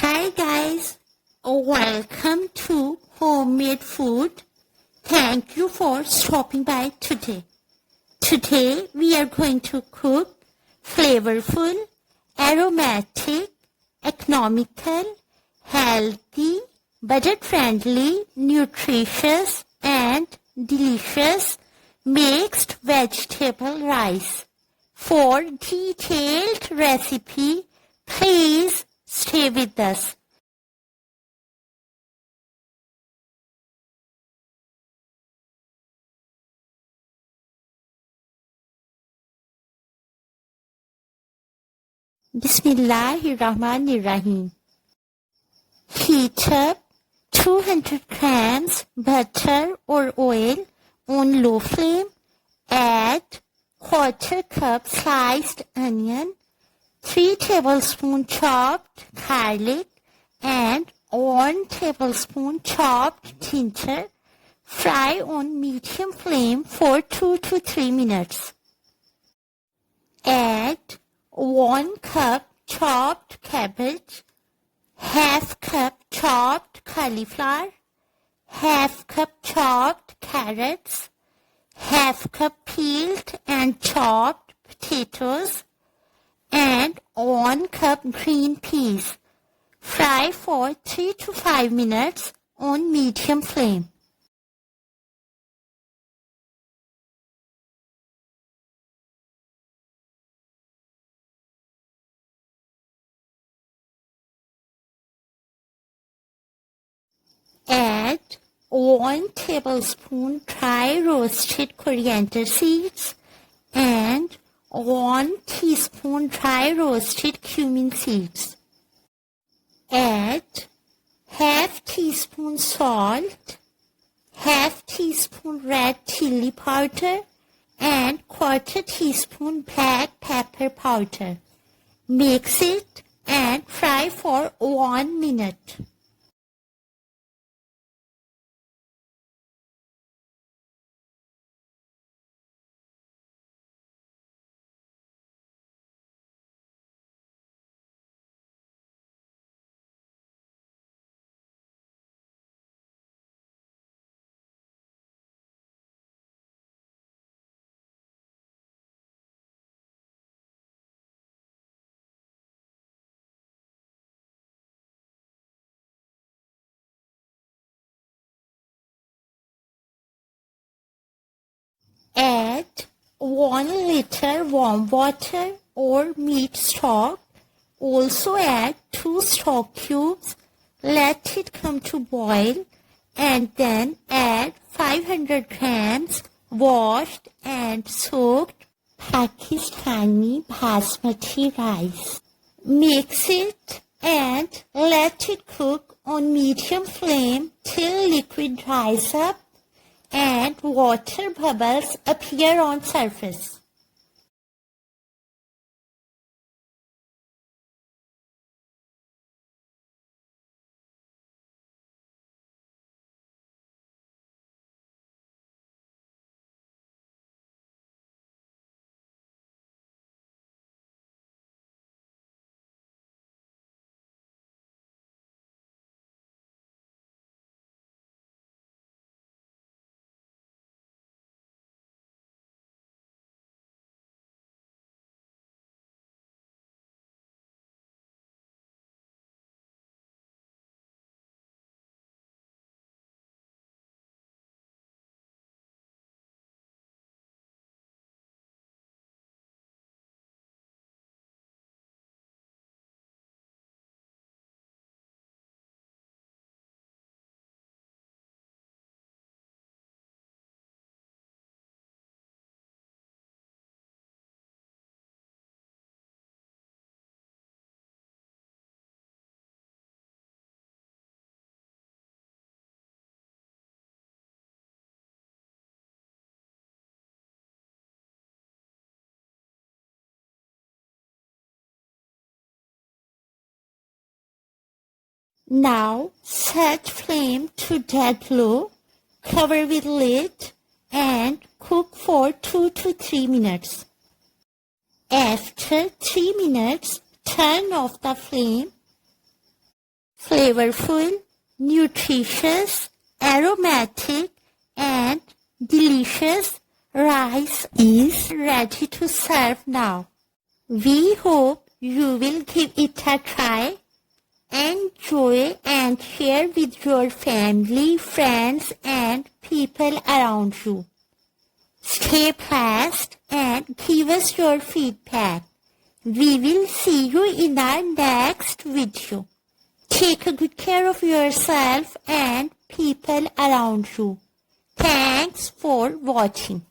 Hi guys, welcome to Homemade Food. Thank you for stopping by today. Today we are going to cook flavorful, aromatic, economical, healthy, budget-friendly, nutritious and delicious mixed vegetable rice. For detailed recipe, please stay with us. Bismillahirrahmanirrahim. Heat up 200 grams butter or oil on low flame. Add quarter cup sliced onion, 3 tablespoons chopped garlic and 1 tablespoon chopped ginger. Fry on medium flame for 2 to 3 minutes. Add 1 cup chopped cabbage, half cup chopped cauliflower, half cup chopped carrots, half cup peeled and chopped potatoes, and 1 cup green peas. Fry for 3 to 5 minutes on medium flame. Add 1 tablespoon dry roasted coriander seeds and 1 teaspoon dry roasted cumin seeds. Add half teaspoon salt, half teaspoon red chili powder and quarter teaspoon black pepper powder. Mix it and fry for 1 minute. Add 1 liter warm water or meat stock. Also add 2 stock cubes. Let it come to boil and then add 500 grams washed and soaked Pakistani basmati rice. Mix it and let it cook on medium flame till liquid dries up and water bubbles appear on surface. Now set flame to dead low, cover with lid and cook for 2 to 3 minutes. After 3 minutes, turn off the flame flavorful, nutritious, aromatic, and delicious rice is ready to serve now. We hope you will give it a try. Enjoy and share with your family, friends, and people around you. Stay blessed and give us your feedback. We will see you in our next video. Take a good care of yourself and people around you. Thanks for watching.